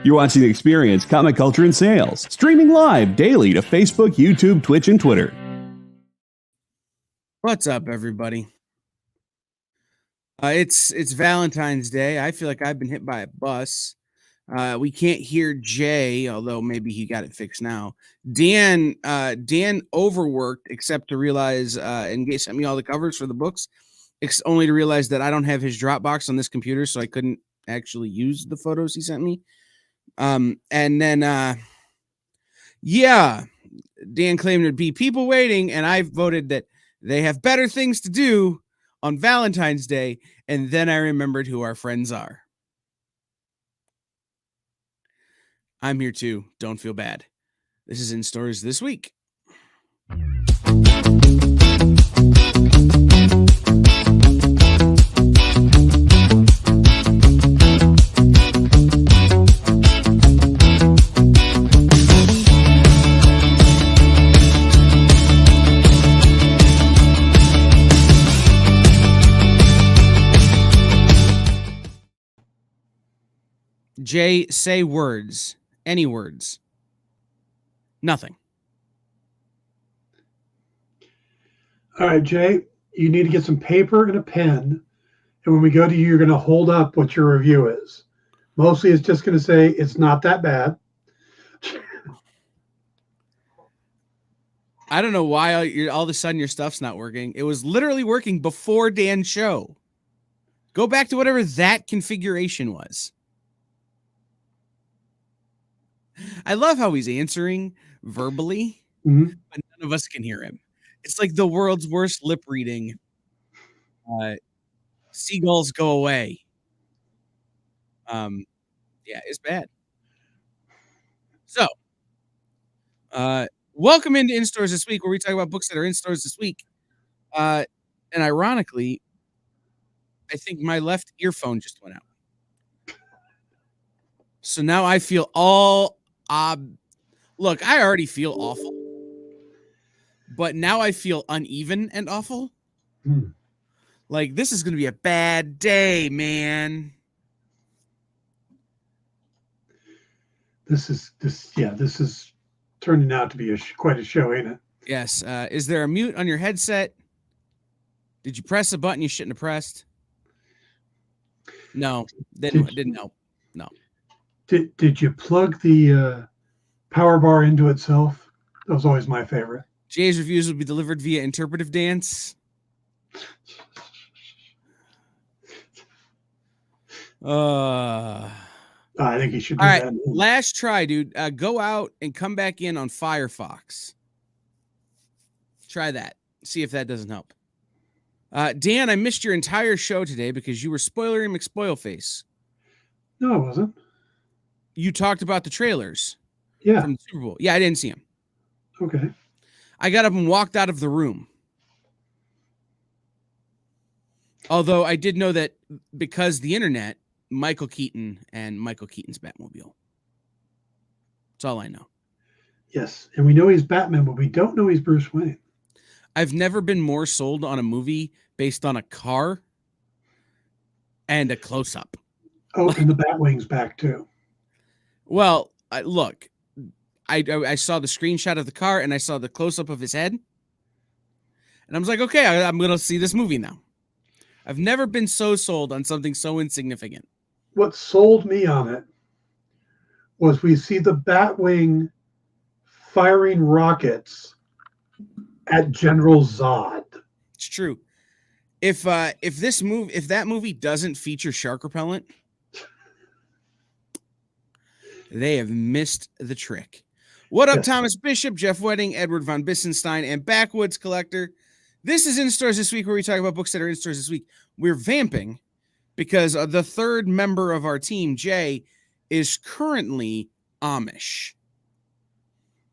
You're watching The Experience, Comic Culture and Sales, streaming live daily to Facebook, YouTube, Twitch, and Twitter. What's up, everybody? It's Valentine's Day. I feel like I've been hit by a bus. We can't hear Jay, although maybe he got it fixed now. Dan overworked, except to realize, and he sent me all the covers for the books, only to realize that I don't have his Dropbox on this computer, so I couldn't actually use the photos he sent me. And then, Dan claimed there'd be people waiting, and I voted that they have better things to do on Valentine's Day, and then I remembered who our friends are. I'm here too. Don't feel bad. This is In Stores This Week. Jay, say words. Any words. Nothing. All right, Jay, you need to get some paper and a pen. And when we go to you, you're going to hold up what your review is. Mostly it's just going to say, it's not that bad. I don't know why all of a sudden your stuff's not working. It was literally working before Dan's show. Go back to whatever that configuration was. I love how he's answering verbally, but none of us can hear him. It's like the world's worst lip reading. Seagulls go away. It's bad. So, welcome into In Stores This Week, where we talk about books that are in stores this week. And ironically, I think my left earphone just went out. So now I feel all look, I already feel awful, but now I feel uneven and awful. Like, this is going to be a bad day, man. This is turning out to be quite a show, ain't it? Yes. Is there a mute on your headset? Did you press a button you shouldn't have pressed? No, didn't help. No. Did you plug the power bar into itself? That was always my favorite. Jay's reviews will be delivered via interpretive dance. I think he should do all that. Right, last try, dude. Go out and come back in on Firefox. Try that. See if that doesn't help. Dan, I missed your entire show today because you were spoiling McSpoilface. No, I wasn't. You talked about the trailers. Yeah. From the Super Bowl. Yeah, I didn't see him. Okay. I got up and walked out of the room. Although I did know that because the internet, Michael Keaton and Michael Keaton's Batmobile. That's all I know. Yes, and we know he's Batman, but we don't know he's Bruce Wayne. I've never been more sold on a movie based on a car and a close-up. Oh, and the Batwing's back too. Well, look, I saw the screenshot of the car and I saw the close-up of his head. And I was like, okay, I'm going to see this movie now. I've never been so sold on something so insignificant. What sold me on it was we see the Batwing firing rockets at General Zod. It's true. If that movie doesn't feature shark repellent, they have missed the trick. What up, yes. Thomas Bishop, Jeff Wedding, Edward Von Bissenstein, and Backwoods Collector? This is In Stores This Week, where we talk about books that are in stores this week. We're vamping because the third member of our team, Jay, is currently Amish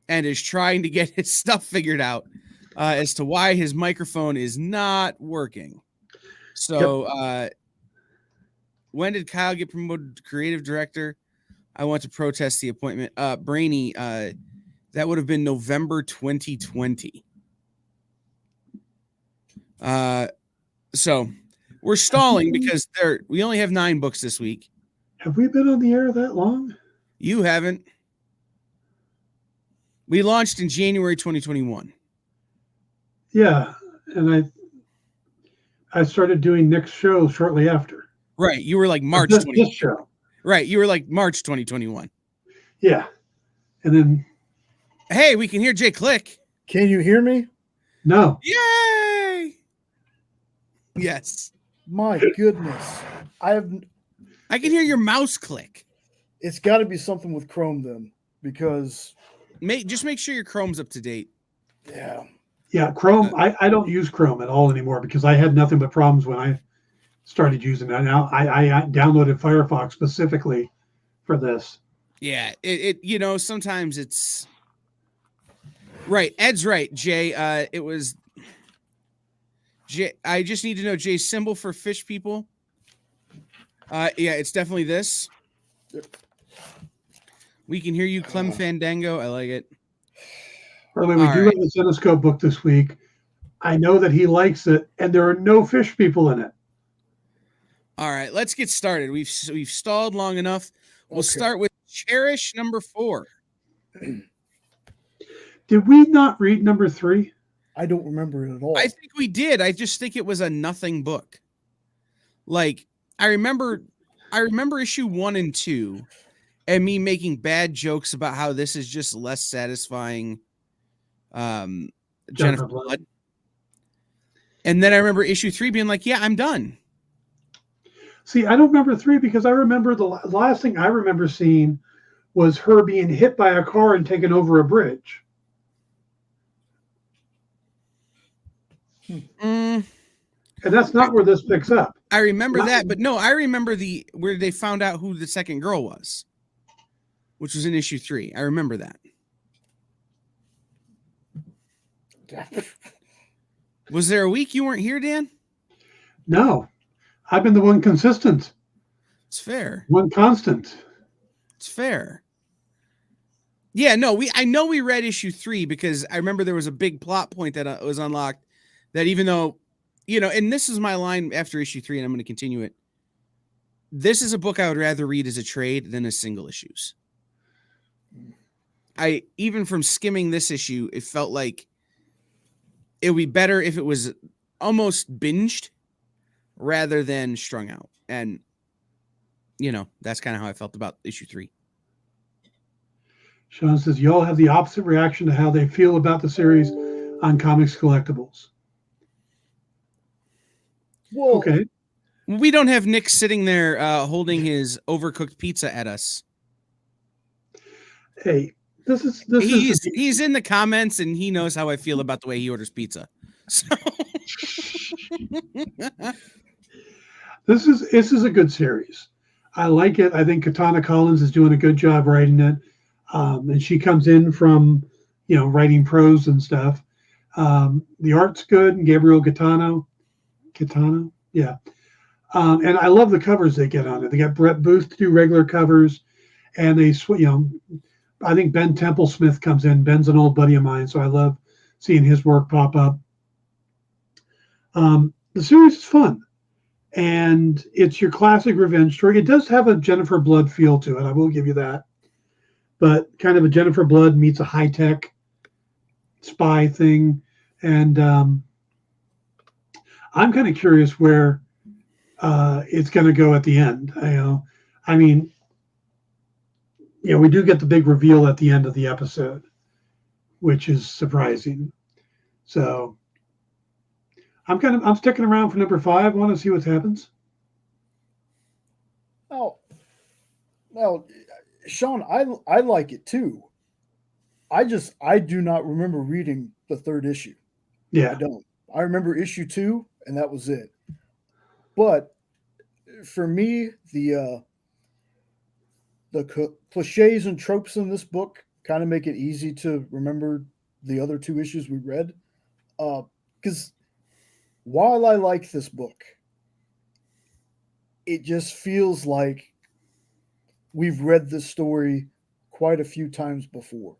and is trying to get his stuff figured out as to why his microphone is not working. So when did Kyle get promoted to creative director? I want to protest the appointment. Brainy, that would have been November 2020. So we're stalling because we only have 9 books this week. Have we been on the air that long? You haven't. We launched in January 2021. Yeah, and I started doing Nick's show shortly after. Right. You were like March This show. Right. You were like March 2021. Yeah. And then Hey, we can hear Jay click. Can you hear me? no. Yay! Yes. My goodness. I can hear your mouse click. It's got to be something with Chrome then, because Just make sure your Chrome's up to date. yeah. Yeah, Chrome. I don't use Chrome at all anymore because I had nothing but problems when I started using that. Now I downloaded Firefox specifically for this. Yeah, it sometimes it's right. Ed's right, Jay. It was Jay. I just need to know Jay's symbol for fish people. Yeah, it's definitely this. We can hear you, Clem Fandango. I like it. Early, we do have a Cinescope book this week. I know that he likes it, and there are no fish people in it. All right, let's get started. We've stalled long enough. We'll start with Cherish number 4. Did we not read number 3? I don't remember it at all. I think we did. I just think it was a nothing book. Like I remember issue 1 and 2, and me making bad jokes about how this is just less satisfying. Jennifer Blood. And then I remember issue 3 being like, yeah, I'm done. See, I don't remember 3 because I remember the last thing I remember seeing was her being hit by a car and taken over a bridge. And that's not where this picks up. I remember that, but no, I remember where they found out who the second girl was, which was in issue 3. I remember that. Was there a week you weren't here, Dan? No, I've been the one consistent. It's fair. One constant. It's fair. Yeah, no, I know we read issue 3 because I remember there was a big plot point that was unlocked that even though, and this is my line after issue 3, and I'm going to continue it. This is a book I would rather read as a trade than as single issues. Even from skimming this issue, it felt like it would be better if it was almost binged rather than strung out. And, that's kind of how I felt about issue 3. Sean says, y'all have the opposite reaction to how they feel about the series on Comics Collectibles. Well, okay. We don't have Nick sitting there holding his overcooked pizza at us. Hey, he's in the comments and he knows how I feel about the way he orders pizza. So this is a good series. I like it. I think Katana Collins is doing a good job writing it. And she comes in from, writing prose and stuff. The art's good. And Gabriel Gaetano, yeah. And I love the covers they get on it. They got Brett Booth to do regular covers, and I think Ben Templesmith comes in. Ben's an old buddy of mine, so I love seeing his work pop up. The series is fun, and it's your classic revenge story. It does have a Jennifer Blood feel to it. I will give you that. But kind of a Jennifer Blood meets a high-tech spy thing. And I'm kind of curious where it's going to go at the end. We do get the big reveal at the end of the episode, which is surprising. So I'm sticking around for number 5. I want to see what happens. Well, Sean, I like it too. I do not remember reading the 3rd issue. Yeah. I don't. I remember issue 2, and that was it. But for me, the cliches and tropes in this book kind of make it easy to remember the other 2 issues we read. Because while I like this book, it just feels like we've read this story quite a few times before.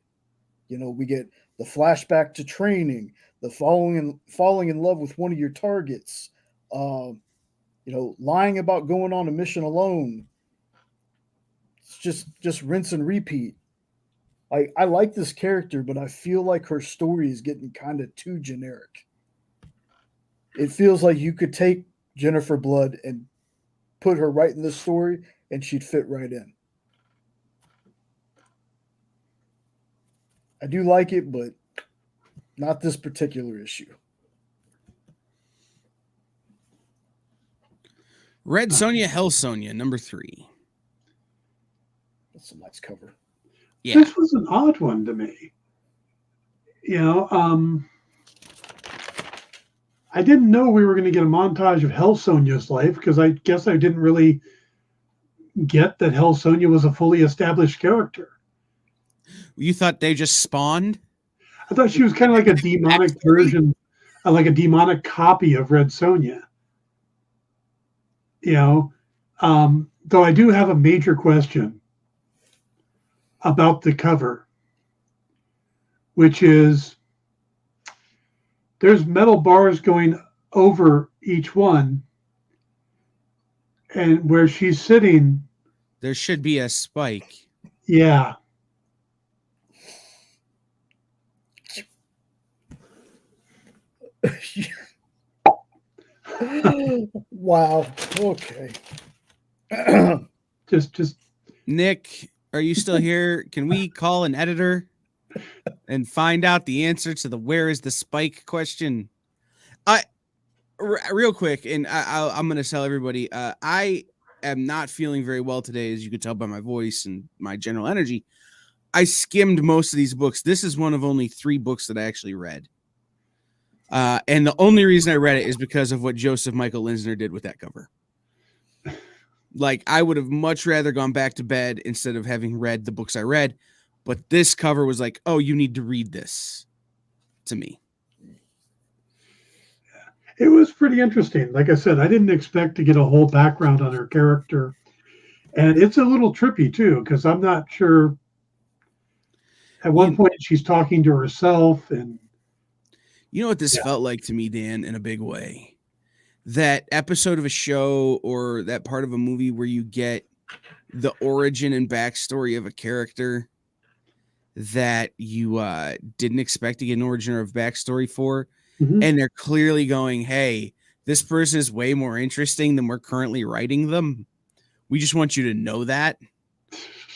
We get the flashback to training, the falling in love with one of your targets, lying about going on a mission alone. It's just rinse and repeat. I like this character, but I feel like her story is getting kind of too generic. It feels like you could take Jennifer Blood and put her right in this story and she'd fit right in. I do like it, but not this particular issue. Red Sonja, Hell Sonja, number 3. That's a nice cover. Yeah. This was an odd one to me. I didn't know we were going to get a montage of Hell Sonja's life because I guess I didn't really get that Hell Sonja was a fully established character. You thought they just spawned? I thought she was kind of like a demonic version, like a demonic copy of Red Sonja. Though I do have a major question about the cover, which is there's metal bars going over each one, and where she's sitting, there should be a spike. Yeah. Wow. Okay. just Nick, are you still here? Can we call an editor and find out the answer to the where is the spike question? Real quick, and I'm going to tell everybody, I am not feeling very well today, as you could tell by my voice and my general energy. I skimmed most of these books. This is one of only 3 books that I actually read. And the only reason I read it is because of what Joseph Michael Linsner did with that cover. Like, I would have much rather gone back to bed instead of having read the books I read. But this cover was like, oh, you need to read this to me. It was pretty interesting. Like I said, I didn't expect to get a whole background on her character. And it's a little trippy, too, because I'm not sure. At one point, she's talking to herself. And you know what this felt like to me, Dan, in a big way? That episode of a show or that part of a movie where you get the origin and backstory of a character that you didn't expect to get an origin or a backstory for. Mm-hmm. And they're clearly going, hey, this person is way more interesting than we're currently writing them. We just want you to know that.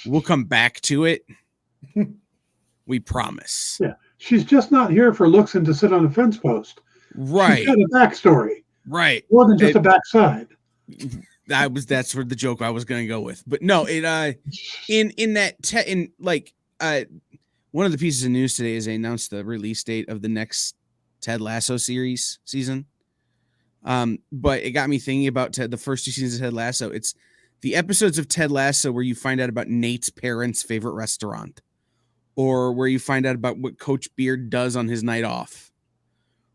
We'll come back to it. We promise. Yeah. She's just not here for looks and to sit on a fence post. Right. She's got a backstory. Right. More than just a backside. That's where the joke I was going to go with. But no, it one of the pieces of news today is they announced the release date of the next Ted Lasso season. But it got me thinking about the first 2 seasons of Ted Lasso. It's the episodes of Ted Lasso where you find out about Nate's parents' favorite restaurant, or where you find out about what Coach Beard does on his night off.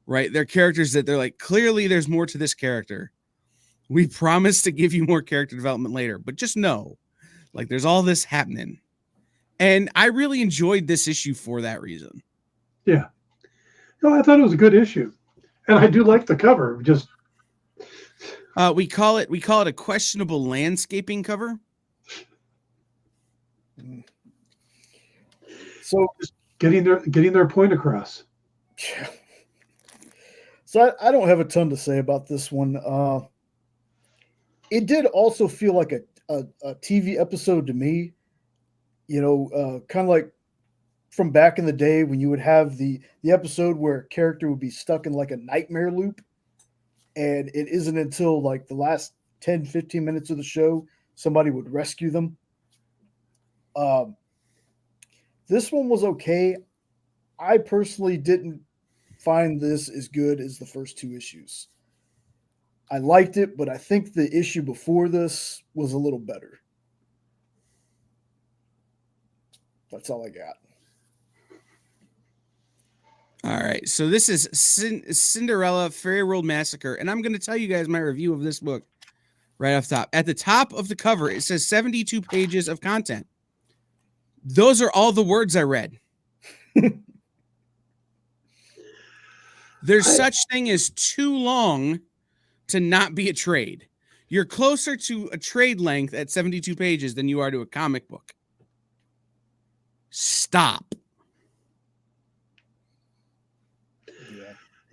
Right? They're characters that they're like, clearly there's more to this character. We promise to give you more character development later, but just know, like, there's all this happening. And I really enjoyed this issue for that reason. Yeah. No, I thought it was a good issue. And I do like the cover. Just we call it a questionable landscaping cover. So just getting their point across. So I don't have a ton to say about this one. It did also feel like a TV episode to me, kind of like from back in the day when you would have the episode where a character would be stuck in like a nightmare loop. And it isn't until like the last 10, 15 minutes of the show, somebody would rescue them. This one was okay. I personally didn't find this as good as the first 2 issues. I liked it, but I think the issue before this was a little better. That's all I got. All right. So this is Cinderella Fairy World Massacre. And I'm going to tell you guys my review of this book right off top. At the top of the cover, it says 72 pages of content. Those are all the words I read. There's such thing as too long to not be a trade. You're closer to a trade length at 72 pages than you are to a comic book. Stop.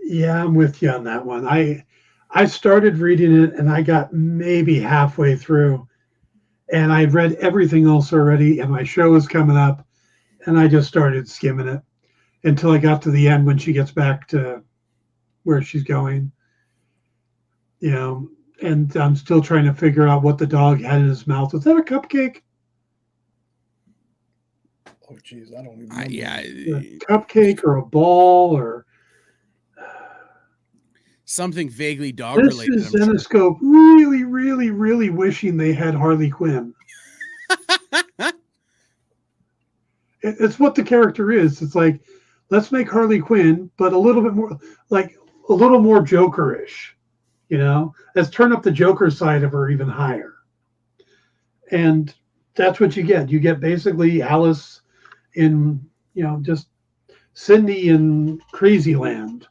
Yeah, I'm with you on that one. I started reading it and I got maybe halfway through, and I'd read everything else already, and my show was coming up, and I just started skimming it until I got to the end when she gets back to where she's going. You know, and I'm still trying to figure out what the dog had in his mouth. Was that a cupcake? Oh, geez, I don't even remember. A cupcake or a ball or something vaguely dog this related. is Zenescope really, really, really wishing they had Harley Quinn. It's what the character is. It's like, let's make Harley Quinn, but a little bit more, like a little more Joker-ish. You know, let's turn up the Joker side of her even higher. And that's what you get. You get basically Alice in, you know, just Cindy in Crazy Land.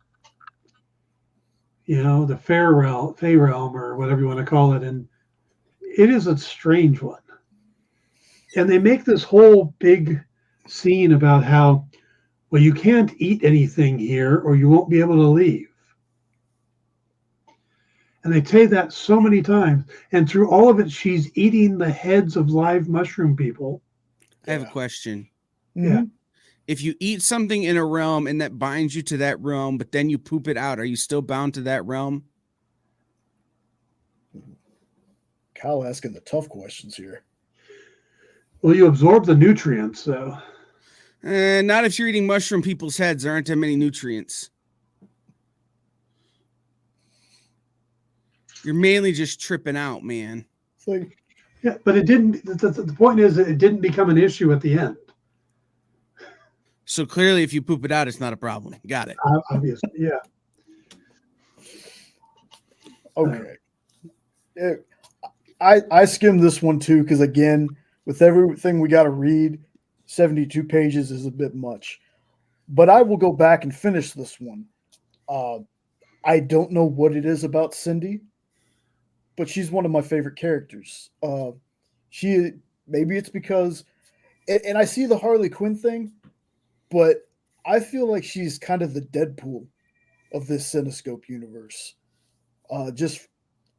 You know, the Fey realm or whatever you want to call it. And it is a strange one. And they make this whole big scene about how, well, you can't eat anything here or you won't be able to leave. And they say that so many times. And through all of it, she's eating the heads of live mushroom people. I have a question. Yeah. If you eat something in a realm and that binds you to that realm, but then you poop it out, are you still bound to that realm? Kyle asking the tough questions here. Well, you absorb the nutrients, so. Not if you're eating mushroom people's heads. There aren't that many nutrients. You're mainly just tripping out, man. It's like, yeah, but it didn't. The point is that it didn't become an issue at the end. So clearly, if you poop it out, it's not a problem. Got it. Obviously, yeah. Okay. I skimmed this one too because, again, with everything we got to read, 72 pages is a bit much. But I will go back and finish this one. I don't know what it is about Cindy, but she's one of my favorite characters. Maybe it's because, and I see the Harley Quinn thing, but I feel like she's kind of the Deadpool of this Cinescope universe. Just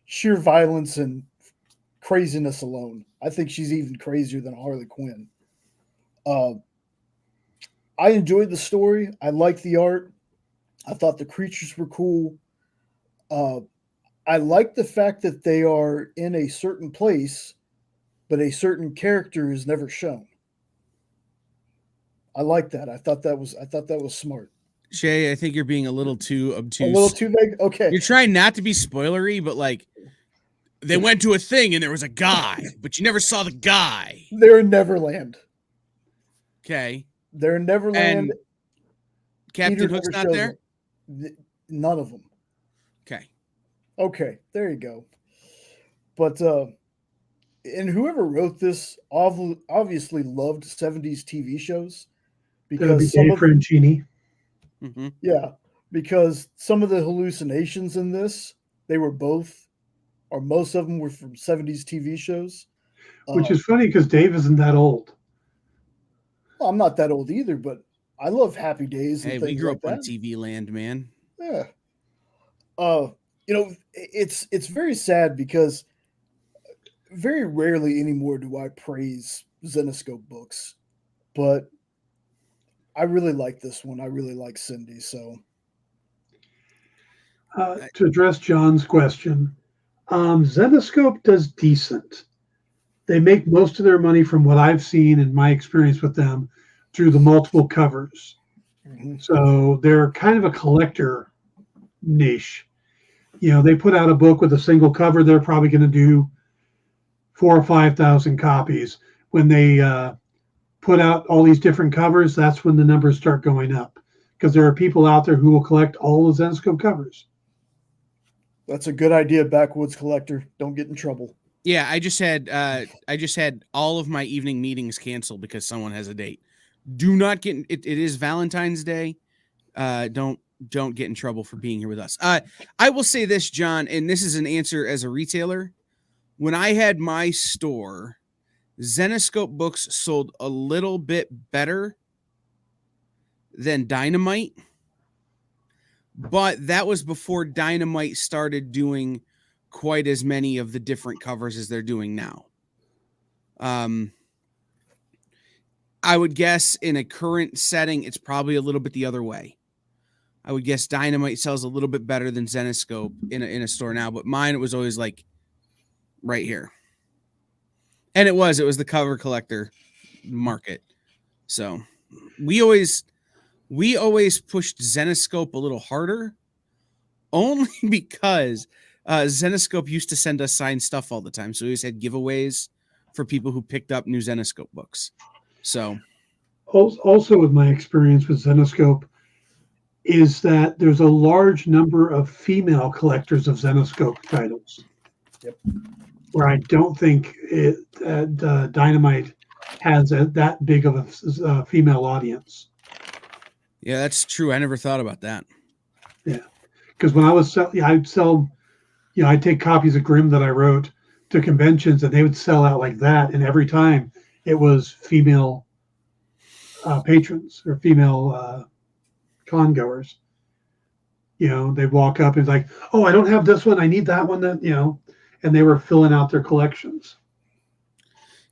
sheer violence and craziness alone. I think she's even crazier than Harley Quinn. I enjoyed the story. I liked the art. I thought the creatures were cool. I like the fact that they are in a certain place, but a certain character is never shown. I like that. I thought that was smart. Shay, I think you're being a little too obtuse. A little too vague? Okay. You're trying not to be spoilery, but like they went to a thing and there was a guy, but you never saw the guy. They're in Neverland. Okay. They're in Neverland. And Captain Peter Hook's never not shows there? up. None of them. Okay. Okay, there you go. But and whoever wrote this obviously loved 70s TV shows because Dave Franchini. Mm-hmm. Yeah, because some of the hallucinations in this, they were both, or most of them were from 70s TV shows. Which is funny because Dave isn't that old. Well, I'm not that old either, but I love Happy Days and Hey, things we grew like up on that. TV land, man. Yeah. It's very sad because very rarely anymore do I praise Zenescope books, but I really like this one. I really like Cindy. So to address John's question, Zenescope does decent. They make most of their money from what I've seen in my experience with them through the multiple covers. Mm-hmm. So they're kind of a collector niche. You know, they put out a book with a single cover, they're probably going to do 4,000 or 5,000 copies. When they put out all these different covers, that's when the numbers start going up because there are people out there who will collect all the Zenescope covers. That's a good idea, backwoods collector. Don't get in trouble. Yeah, I just had all of my evening meetings canceled because someone has a date. Do not get it. It is Valentine's Day. Don't get in trouble for being here with us. I will say this, John, and this is an answer as a retailer. when I had my store, Zenescope books sold a little bit better than Dynamite, but that was before Dynamite started doing quite as many of the different covers as they're doing now. I would guess in a current setting, it's probably a little bit the other way. I would guess Dynamite sells a little bit better than Zenescope in a store now, but mine, it was always like right here. And it was the cover collector market. So we always pushed Zenescope a little harder, only because Zenescope used to send us signed stuff all the time. So we always had giveaways for people who picked up new Zenescope books. So Also, with my experience with Zenescope, is that there's a large number of female collectors of Zenescope titles. Yep. Where I don't think Dynamite has that big of a female audience. yeah, that's true. I never thought about that. Yeah, because when I was I'd sell, I'd take copies of Grimm that I wrote to conventions, and they would sell out like that, and every time it was female patrons or female con goers. They'd walk up and it's like, oh, I don't have this one, I need that one, and they were filling out their collections.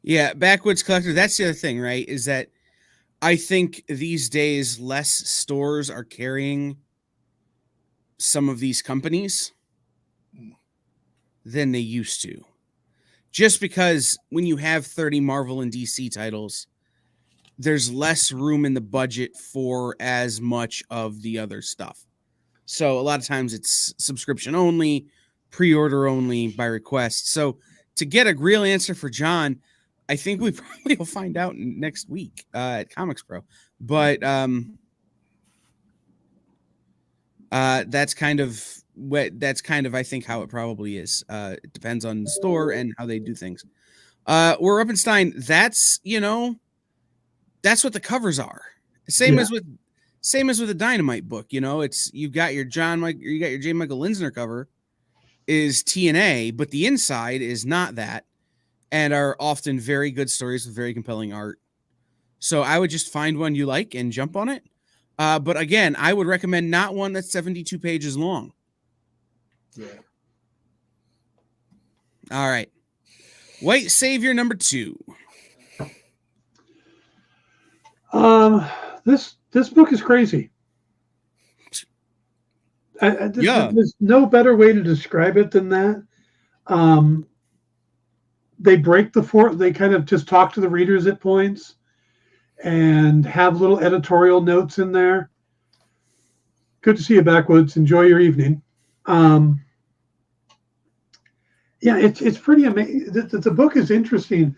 Yeah, Backwoods Collector, that's the other thing, right? Is that I think these days less stores are carrying some of these companies than they used to. Just because when you have 30 Marvel and DC titles, there's less room in the budget for as much of the other stuff. So a lot of times it's subscription only, pre-order only, by request. So to get a real answer for John, I think we probably will find out next week at Comics Pro. But that's kind of I think how it probably is. It depends on the store and how they do things. We're Uppenstein. That's what the covers are. Same as with the Dynamite book. You've got your J. Michael Linsner cover is TNA, but the inside is not that, and are often very good stories with very compelling art. So I would just find one you like and jump on it. But again, I would recommend not one that's 72 pages long. Yeah. All right. White Savior number 2. This book is crazy. There's no better way to describe it than that. They break the fourth. They kind of just talk to the readers at points and have little editorial notes in there. Good to see you, Backwoods. Enjoy your evening. It's pretty amazing. The book is interesting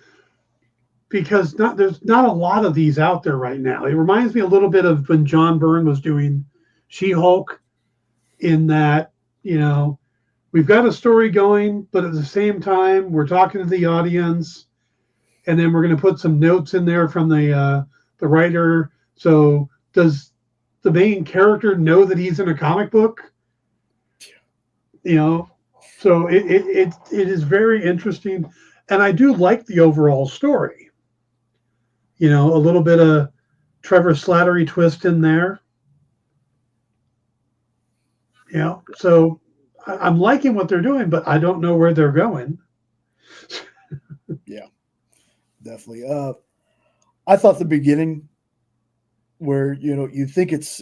because there's not a lot of these out there right now. It reminds me a little bit of when John Byrne was doing She-Hulk, in that, we've got a story going, but at the same time, we're talking to the audience, and then we're going to put some notes in there from the writer. So does the main character know that he's in a comic book? So it is very interesting, and I do like the overall story. A little bit of Trevor Slattery twist in there. So I'm liking what they're doing, but I don't know where they're going. Yeah, definitely. I thought the beginning, where you think it's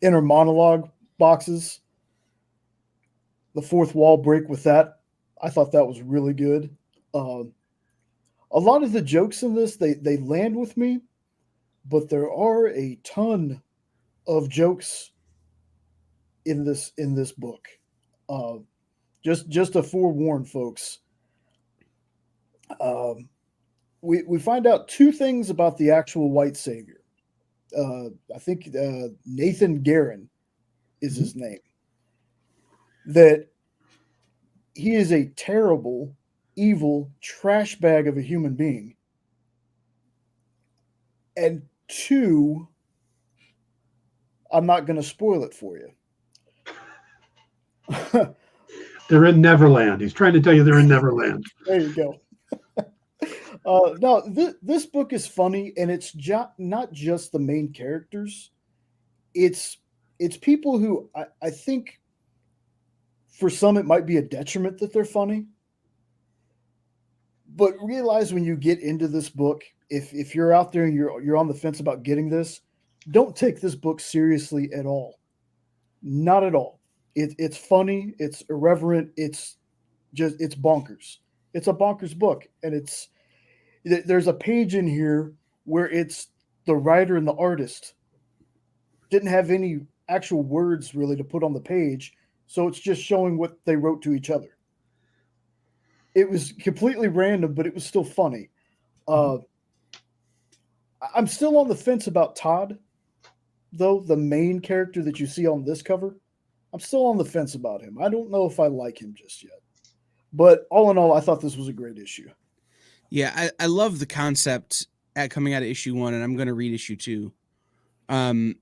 inner monologue boxes, the fourth wall break with that, I thought that was really good. A lot of the jokes in this, they land with me, but there are a ton of jokes in this book. Just to forewarn folks, we find out two things about the actual White Savior. I think Nathan Guerin is his name. That he is a terrible, evil trash bag of a human being. And two, I'm not going to spoil it for you. They're in Neverland. He's trying to tell you they're in Neverland. There you go. No, this book is funny, and it's not just the main characters. It's people who I think for some it might be a detriment that they're funny. But realize when you get into this book, if you're out there and you're on the fence about getting this, don't take this book seriously at all. Not at all. It's funny, it's irreverent, it's bonkers. It's a bonkers book, and there's a page in here where it's the writer and the artist didn't have any actual words really to put on the page, so it's just showing what they wrote to each other. It was completely random, but it was still funny. I'm still on the fence about Todd, though, the main character that you see on this cover. I'm still on the fence about him. I don't know if I like him just yet. But all in all, I thought this was a great issue. Yeah, I love the concept coming out of issue 1, and I'm going to read issue 2. The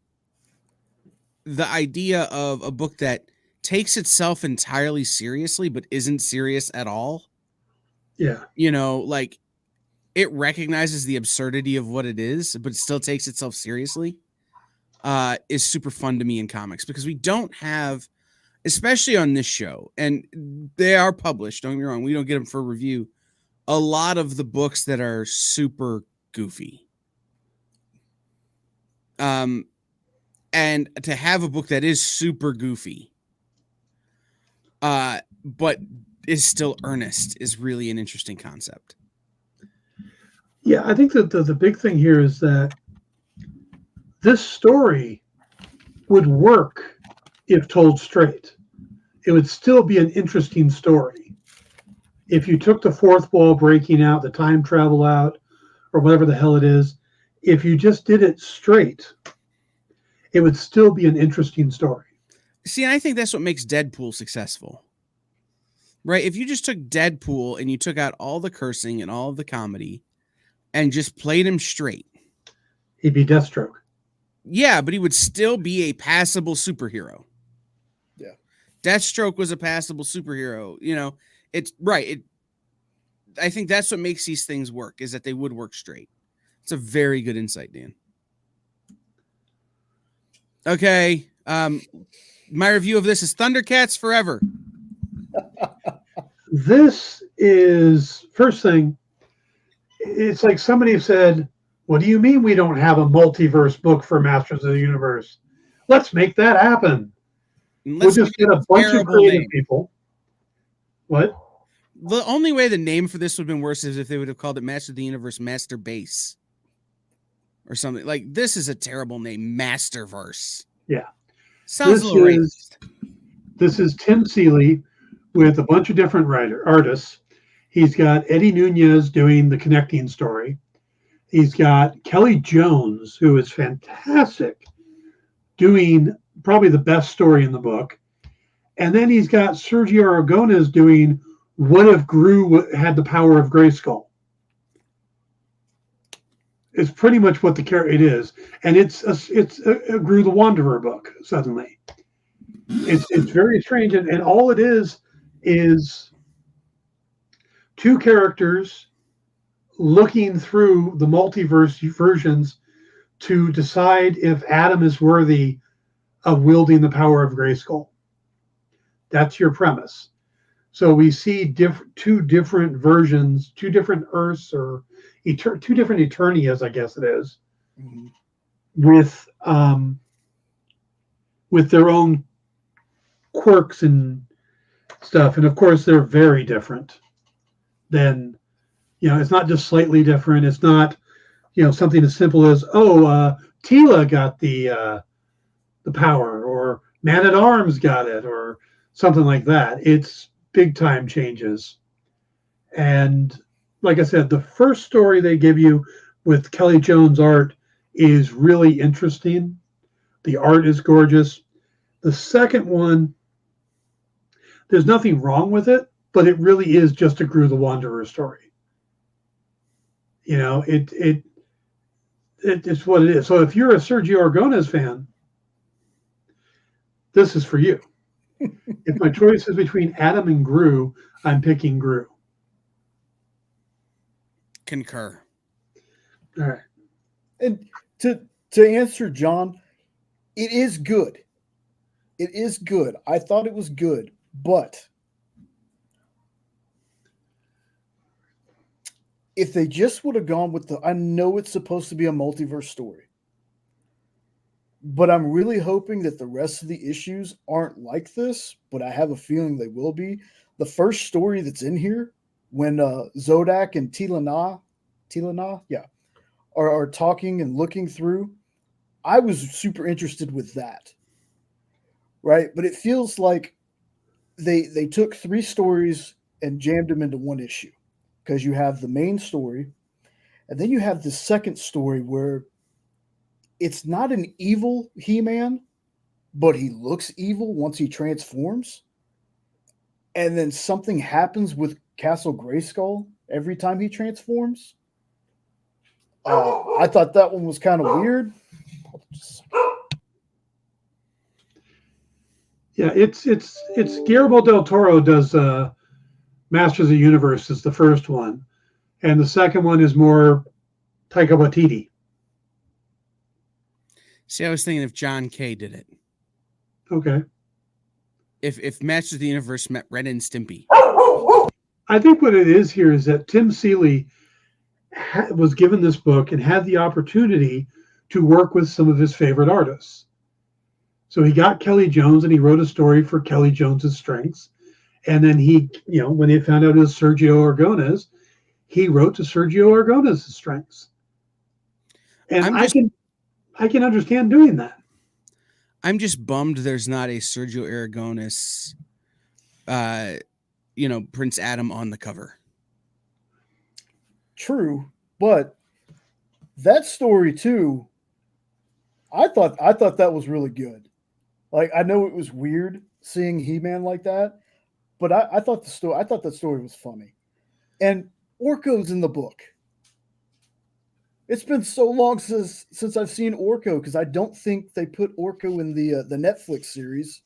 idea of a book that takes itself entirely seriously, but isn't serious at all. Yeah. You know, like it recognizes the absurdity of what it is, but still takes itself seriously, is super fun to me in comics, because we don't have, especially on this show, and they are published, don't get me wrong, we don't get them for review, a lot of the books that are super goofy. And to have a book that is super goofy, but is still earnest, is really an interesting concept. Yeah, I think that the big thing here is that this story would work if told straight. It would still be an interesting story. If you took the fourth wall breaking out, the time travel out, or whatever the hell it is, if you just did it straight, it would still be an interesting story. See, I think that's what makes Deadpool successful. Right? If you just took Deadpool and you took out all the cursing and all of the comedy and just played him straight, he'd be Deathstroke. Yeah, but he would still be a passable superhero. Yeah. Deathstroke was a passable superhero. You know, it's right. I think that's what makes these things work, is that they would work straight. It's a very good insight, Dan. Okay. My review of this is Thundercats Forever. This is, first thing, it's like somebody said, what do you mean we don't have a multiverse book for Masters of the Universe? Let's make that happen. We'll just get a bunch of creative people. What? The only way the name for this would have been worse is if they would have called it Master of the Universe Master Base or something. Like, this is a terrible name, Masterverse. Yeah. Sounds a little racist. This is Tim Seeley with a bunch of different artists. He's got Eddie Nunez doing the connecting story. He's got Kelly Jones, who is fantastic, doing probably the best story in the book. And then he's got Sergio Aragonés doing What If Gru Had the Power of Grayskull. It's pretty much what it is. And it's a Gru the Wanderer book, suddenly. It's very strange. And all it is two characters looking through the multiverse versions to decide if Adam is worthy of wielding the power of Grayskull. That's your premise. So we see two different versions, two different Earths, or two different Eternias, I guess it is, mm-hmm. with their own quirks and stuff. And of course, they're very different than, it's not just slightly different. It's not, something as simple as, Tila got the power, or Man-at-Arms got it, or something like that. It's big time changes. And like I said, the first story they give you with Kelly Jones art is really interesting. The art is gorgeous. The second one, there's nothing wrong with it, but it really is just a Gru the Wanderer story. It's what it is. So if you're a Sergio Aragonés fan, this is for you. If my choice is between Adam and Gru, I'm picking Gru. Concur. All right. And to answer John, it is good. It is good. I thought it was good, but if they just would have gone with I know it's supposed to be a multiverse story, but I'm really hoping that the rest of the issues aren't like this, but I have a feeling they will be. The first story that's in here, when Zodak and Tilana, yeah, are talking and looking through, I was super interested with that. Right? But it feels like they took 3 stories and jammed them into one issue, because you have the main story, and then you have the second story where it's not an evil He-Man, but he looks evil once he transforms. And then something happens with Castle Grayskull every time he transforms. I thought that one was kind of weird. Yeah, it's Guillermo del Toro does Masters of the Universe is the first one, and the second one is more Taika Waititi. See, I was thinking if John Kay did it. Okay. If Masters of the Universe met Ren and Stimpy. I think what it is here is that Tim Seeley was given this book and had the opportunity to work with some of his favorite artists. So he got Kelly Jones and he wrote a story for Kelly Jones's strengths. And then he, when he found out it was Sergio Aragonés, he wrote to Sergio Aragonés' strengths. And I can understand doing that. I'm just bummed there's not a Sergio Aragonés, Prince Adam on the cover. True, but that story too, I thought that was really good. Like, I know it was weird seeing He-Man like that, but I thought that story was funny. And Orko's in the book. It's been so long since I've seen Orko, because I don't think they put Orko in the Netflix series,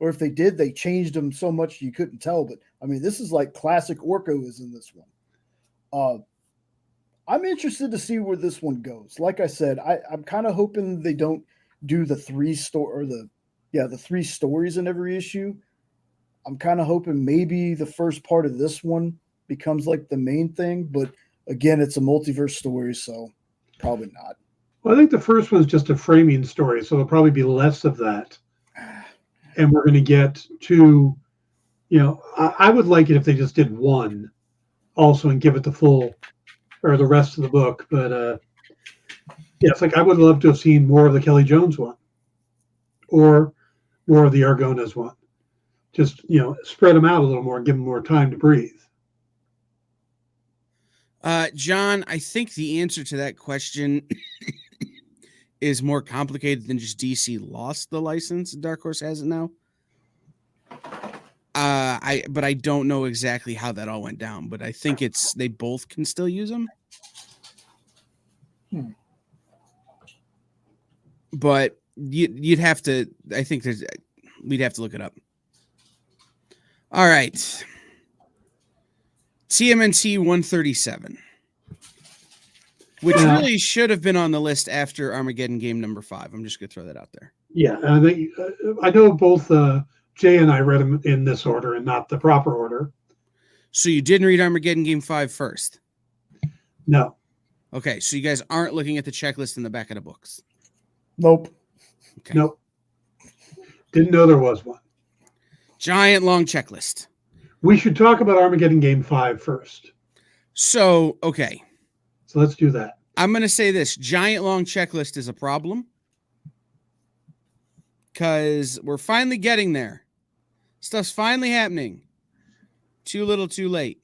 or if they did, they changed him so much you couldn't tell. But I mean, this is like classic Orko is in this one. I'm interested to see where this one goes. Like I said, I'm kind of hoping they don't do the 3 stories in every issue. I'm kind of hoping maybe the first part of this one becomes like the main thing, but again, it's a multiverse story, so probably not. Well, I think the first one's just a framing story, so there'll probably be less of that. And we're going to get to, I would like it if they just did one also and give it the full or the rest of the book. But it's like I would love to have seen more of the Kelly Jones one or more of the Aragonés one. Just, spread them out a little more and give them more time to breathe. John, I think the answer to that question is more complicated than just DC lost the license. Dark Horse has it now. But I don't know exactly how that all went down, but I think they both can still use them. But you'd have to, we'd have to look it up. All right. TMNT 137, which really should have been on the list after Armageddon game number 5. I'm just going to throw that out there. Yeah, I know both Jay and I read them in this order and not the proper order. So you didn't read Armageddon game 5 first? No. Okay, so you guys aren't looking at the checklist in the back of the books? Nope. Okay. Nope. Didn't know there was one. Giant long checklist. We should talk about Armageddon Game 5 first. So, okay. So let's do that. I'm going to say this. Giant long checklist is a problem. Because we're finally getting there. Stuff's finally happening. Too little, too late.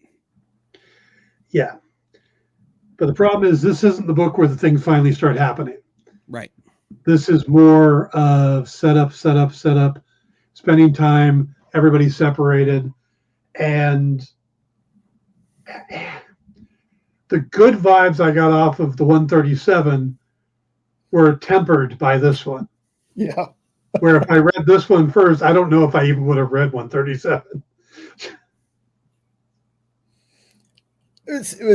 Yeah. But the problem is this isn't the book where the things finally start happening. Right. This is more of setup, spending time, everybody's separated. And the good vibes I got off of the 137 were tempered by this one. Yeah. Where if I read this one first, I don't know if I even would have read 137.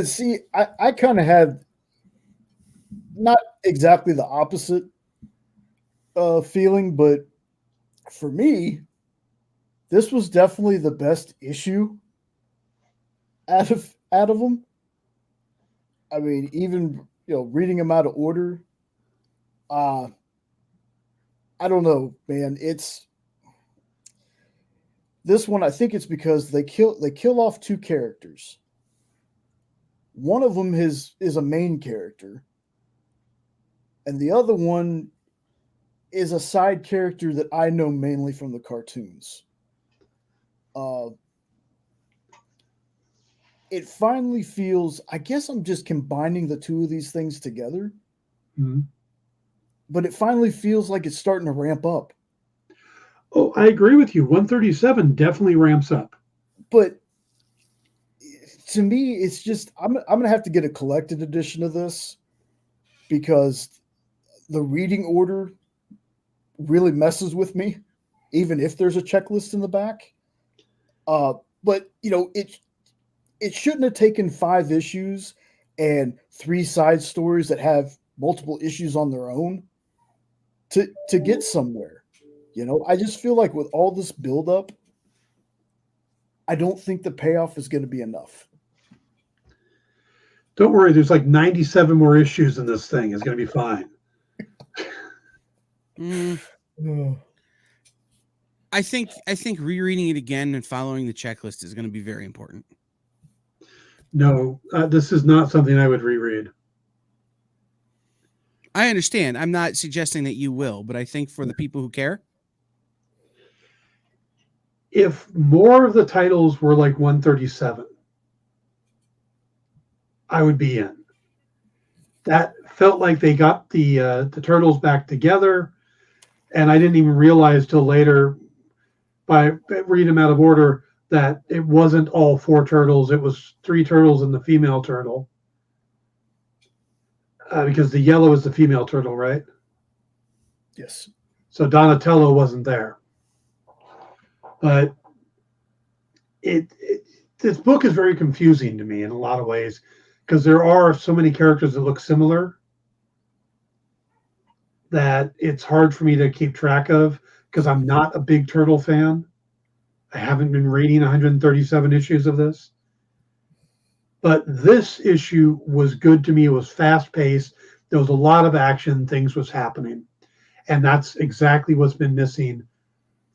See, I kind of had not exactly the opposite feeling, but for me, this was definitely the best issue out of them. I mean, even reading them out of order, uh, I don't know, man. It's this one. I think it's because they kill off two characters. One of them is a main character, and the other one is a side character that I know mainly from the cartoons. Uh, it finally feels. I guess I'm just combining the two of these things together, Mm-hmm. but it finally feels like it's starting to ramp up. Oh, I agree with you. 137 definitely ramps up. But to me, it's just I'm gonna have to get a collected edition of this because the reading order really messes with me, even if there's a checklist in the back. But it shouldn't have taken 5 issues and 3 side stories that have multiple issues on their own to get somewhere. I just feel like with all this buildup, I don't think the payoff is going to be enough. Don't worry, there's like 97 more issues in this thing. It's going to be fine. I think rereading it again and following the checklist is going to be very important. No, this is not something I would reread. I understand. I'm not suggesting that you will, but I think for the people who care, if more of the titles were like 137, I would be in. That felt like they got the turtles back together, and I didn't even realize till later by reading them out of order that it wasn't all 4 turtles. It was 3 turtles and the female turtle. Because the yellow is the female turtle, right? Yes. So Donatello wasn't there. But this book is very confusing to me in a lot of ways because there are so many characters that look similar that it's hard for me to keep track of because I'm not a big turtle fan. I haven't been reading 137 issues of this. But this issue was good to me. It was fast paced. There was a lot of action. Things was happening. And that's exactly what's been missing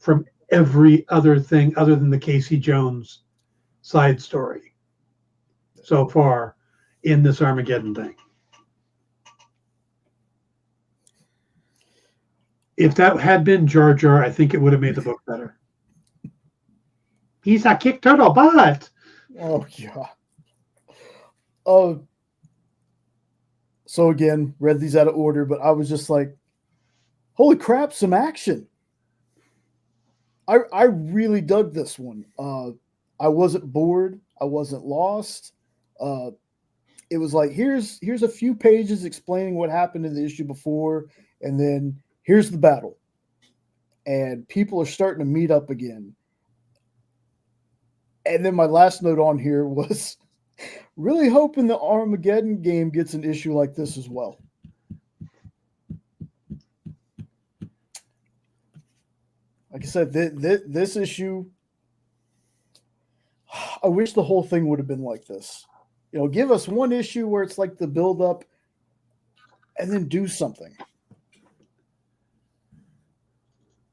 from every other thing other than the Casey Jones side story so far in this Armageddon thing. If that had been Jar Jar, I think it would have made the book better. He's a kick turtle butt. Oh, yeah. Oh, so again, read these out of order, but I was just like, holy crap, some action. I really dug this one. I wasn't bored. I wasn't lost. It was like, here's a few pages explaining what happened in the issue before, and then here's the battle. And people are starting to meet up again. And then my last note on here was really hoping the Armageddon game gets an issue like this as well. Like I said, this issue, I wish the whole thing would have been like this. Give us one issue where it's like the build up and then do something.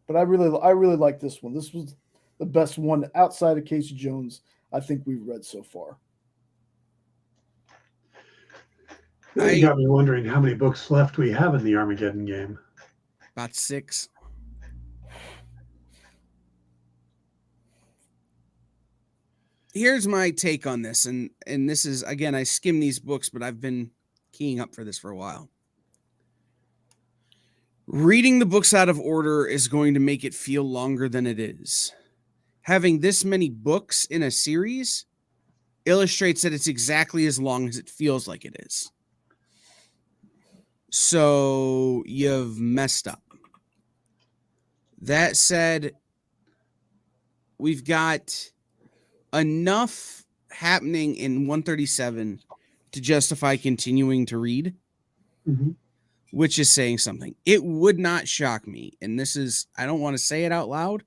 But I really like this one. This was the best one outside of Casey Jones I think we've read so far. You got me wondering how many books left we have in the Armageddon game. About 6. Here's my take on this, and this is, again, I skim these books, but I've been keying up for this for a while. Reading the books out of order is going to make it feel longer than it is. Having this many books in a series illustrates that it's exactly as long as it feels like it is. So you've messed up. That said, we've got enough happening in 137 to justify continuing to read, which is saying something. It would not shock me, and this is, I don't want to say it out loud,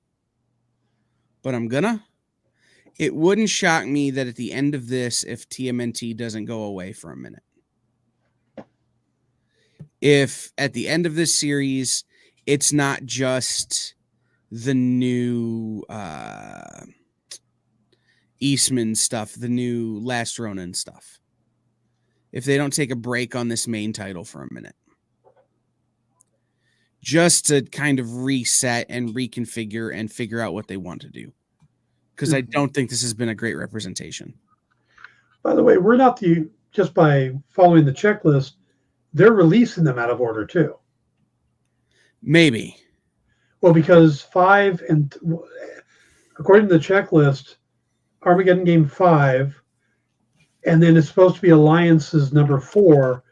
but I'm gonna. It wouldn't shock me that at the end of this, if TMNT doesn't go away for a minute. If at the end of this series, it's not just the new Eastman stuff, the new Last Ronin stuff. If they don't take a break on this main title for a minute. Just to kind of reset and reconfigure and figure out what they want to do. Because I don't think this has been a great representation. By the way, we're not just by following the checklist, they're releasing them out of order too. Maybe. Well, because 5 and according to the checklist, Armageddon Game 5, and then it's supposed to be Alliance's number 4,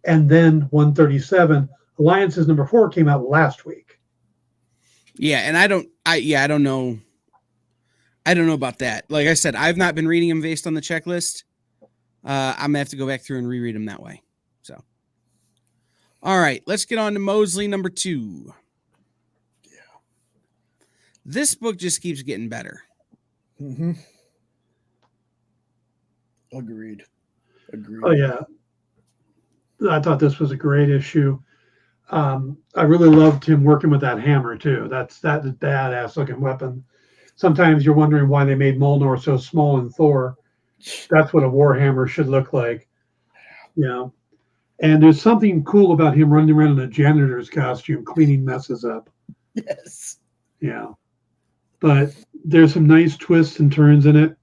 and then 137. Alliance's number 4 came out last week. Yeah, and I don't know. I don't know about that. Like I said, I've not been reading them based on the checklist. I'm gonna have to go back through and reread them that way. So, all right, let's get on to Mosley number 2. Yeah, this book just keeps getting better. Agreed. Oh yeah, I thought this was a great issue. I really loved him working with that hammer too. That is badass looking weapon. Sometimes you're wondering why they made Mjolnir so small in Thor. That's what a warhammer should look like. You know, and there's something cool about him running around in a janitor's costume, cleaning messes up. Yes. Yeah, but there's some nice twists and turns in it,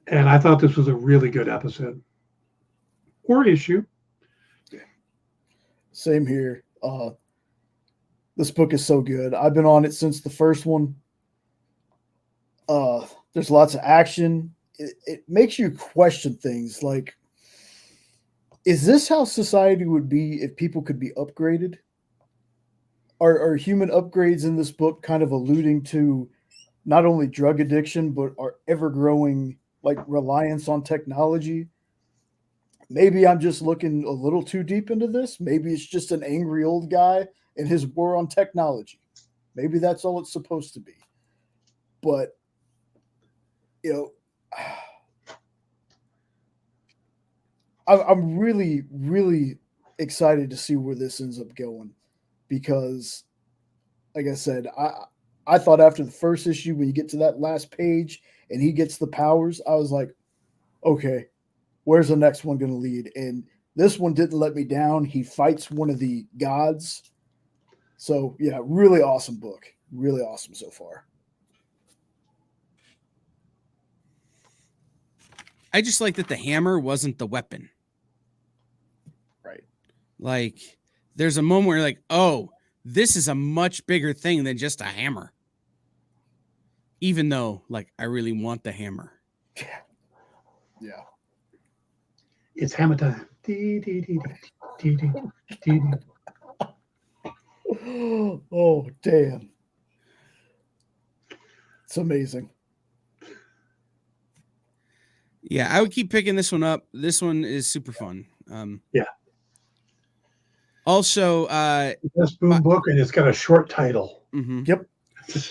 and I thought this was a really good episode or issue. Same here. This book is so good. I've been on it since the first one. There's lots of action. It makes you question things like, is this how society would be if people could be upgraded? Are human upgrades in this book kind of alluding to not only drug addiction, but our ever-growing like reliance on technology? Maybe I'm just looking a little too deep into this. Maybe it's just an angry old guy and his war on technology. Maybe that's all it's supposed to be. But, you know, I'm really, really excited to see where this ends up going because, like I said, I thought after the first issue, when you get to that last page and he gets the powers, I was like, okay, where's the next one going to lead? And this one didn't let me down. He fights one of the gods. So, yeah, really awesome book. Really awesome so far. I just like that the hammer wasn't the weapon. Right. Like, there's a moment where you're like, oh, this is a much bigger thing than just a hammer. Even though, like, I really want the hammer. Yeah. It's hammer time. Oh, damn. It's amazing. Yeah, I would keep picking this one up. This one is super fun. Yeah. Also, this boom book, and it's got a short title. Mm-hmm. Yep.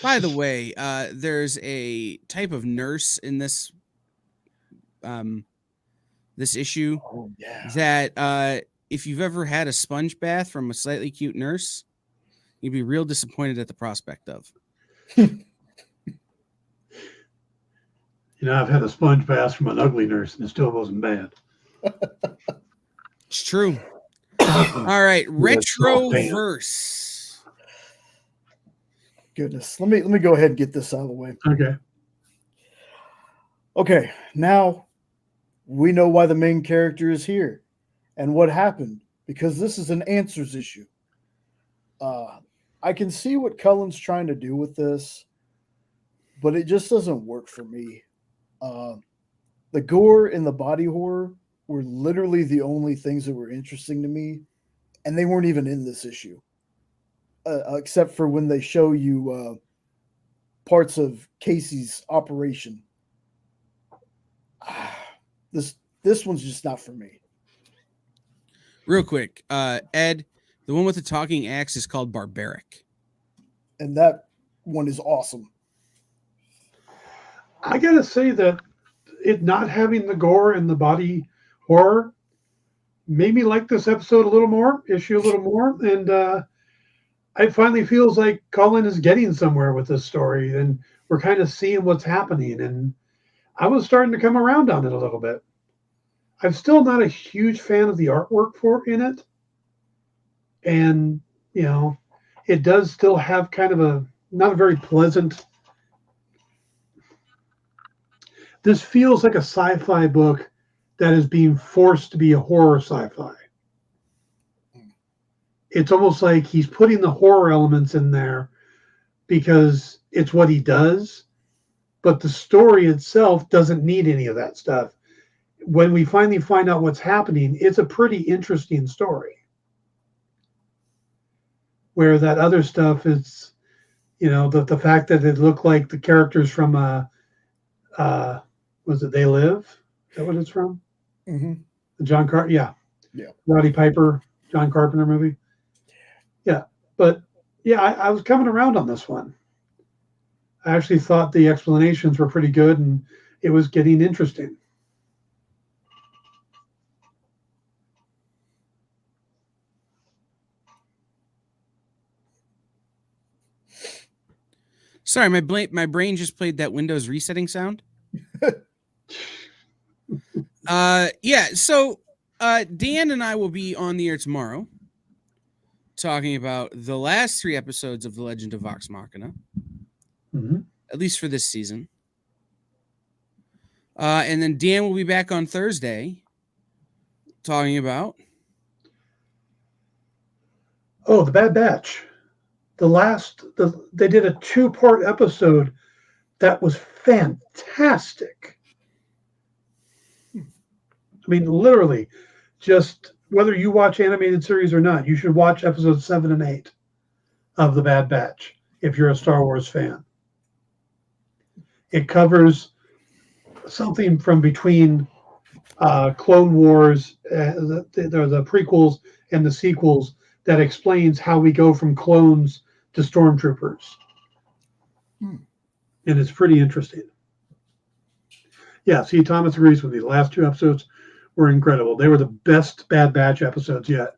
By the way, there's a type of nurse in this this issue that if you've ever had a sponge bath from a slightly cute nurse, you'd be real disappointed at the prospect of. You know, I've had a sponge bath from an ugly nurse, and it still wasn't bad. It's true. All right, Retroverse. Goodness, let me go ahead and get this out of the way. Okay, now we know why the main character is here and what happened, because this is an answers issue. I can see what Cullen's trying to do with this, but it just doesn't work for me. The gore and the body horror were literally the only things that were interesting to me, and they weren't even in this issue. except for when they show you parts of Casey's operation. This one's just not for me. Real quick, Ed, the one with the talking axe is called Barbaric. And that one is awesome. I gotta say that it not having the gore and the body horror made me like this episode a little more, issue a little more, and it finally feels like Colin is getting somewhere with this story, and we're kind of seeing what's happening, and I was starting to come around on it a little bit. I'm still not a huge fan of the artwork in it, and it does still have kind of not a very pleasant. This feels like a sci-fi book that is being forced to be a horror sci-fi. It's almost like he's putting the horror elements in there because it's what he does, but the story itself doesn't need any of that stuff. When we finally find out what's happening, it's a pretty interesting story. Where that other stuff is, the fact that it looked like the characters from was it They Live? Is that what it's from? Mm-hmm. The John Carpenter, yeah. Roddy Piper, John Carpenter movie. Yeah, but yeah, I was coming around on this one. I actually thought the explanations were pretty good, and it was getting interesting. Sorry, my brain just played that Windows resetting sound. Yeah, so Dan and I will be on the air tomorrow talking about the last 3 episodes of The Legend of Vox Machina, at least for this season. And then Dan will be back on Thursday talking about... Oh, The Bad Batch. They did a 2-part episode that was fantastic. I mean, literally, just whether you watch animated series or not, you should watch episodes 7 and 8 of The Bad Batch if you're a Star Wars fan. It covers something from between Clone Wars, the prequels and the sequels, that explains how we go from clones to stormtroopers. And it's pretty interesting. Yeah, see, Thomas agrees with me. The last 2 episodes were incredible. They were the best Bad Batch episodes yet.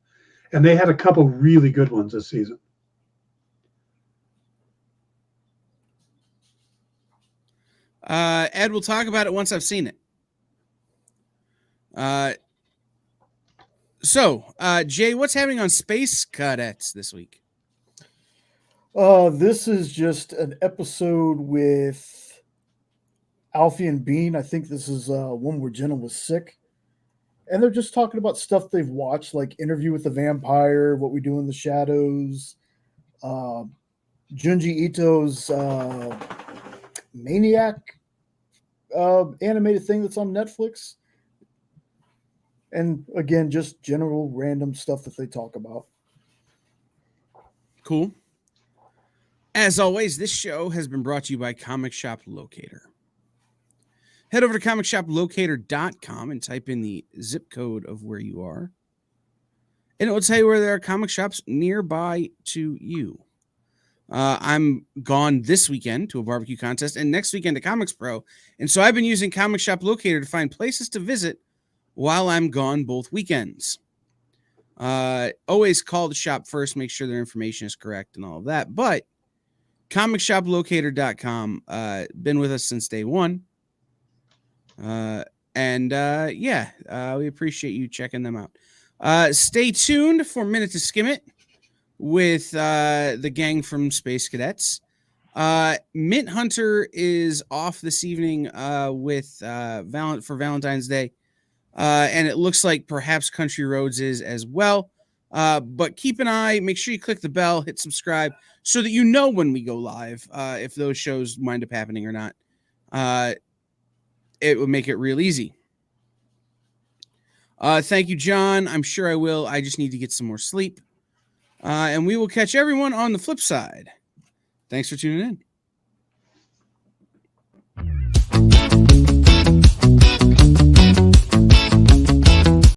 And they had a couple really good ones this season. Ed, we'll talk about it once I've seen it. So, Jay, what's happening on Space Cadets this week? This is just an episode with Alfie and Bean. I think this is one where Jenna was sick. And they're just talking about stuff they've watched, like Interview with the Vampire, What We Do in the Shadows, Junji Ito's Maniac animated thing that's on Netflix. And again, just general random stuff that they talk about. Cool. As always, this show has been brought to you by Comic Shop Locator. Head over to comicshoplocator.com and type in the zip code of where you are. And it will tell you where there are comic shops nearby to you. I'm gone this weekend to a barbecue contest and next weekend to Comics Pro. And so I've been using Comic Shop Locator to find places to visit while I'm gone both weekends. Always call the shop first, make sure their information is correct and all of that. But comicshoplocator.com, been with us since day one. We appreciate you checking them out. Stay tuned for Minute to Skim It with the gang from Space Cadets. Mint Hunter is off this evening for Valentine's Day. And it looks like perhaps Country Roads is as well. But keep an eye, make sure you click the bell, hit subscribe so that you know when we go live, if those shows wind up happening or not. It would make it real easy. Thank you, John. I'm sure I will. I just need to get some more sleep. And we will catch everyone on the flip side. Thanks for tuning in.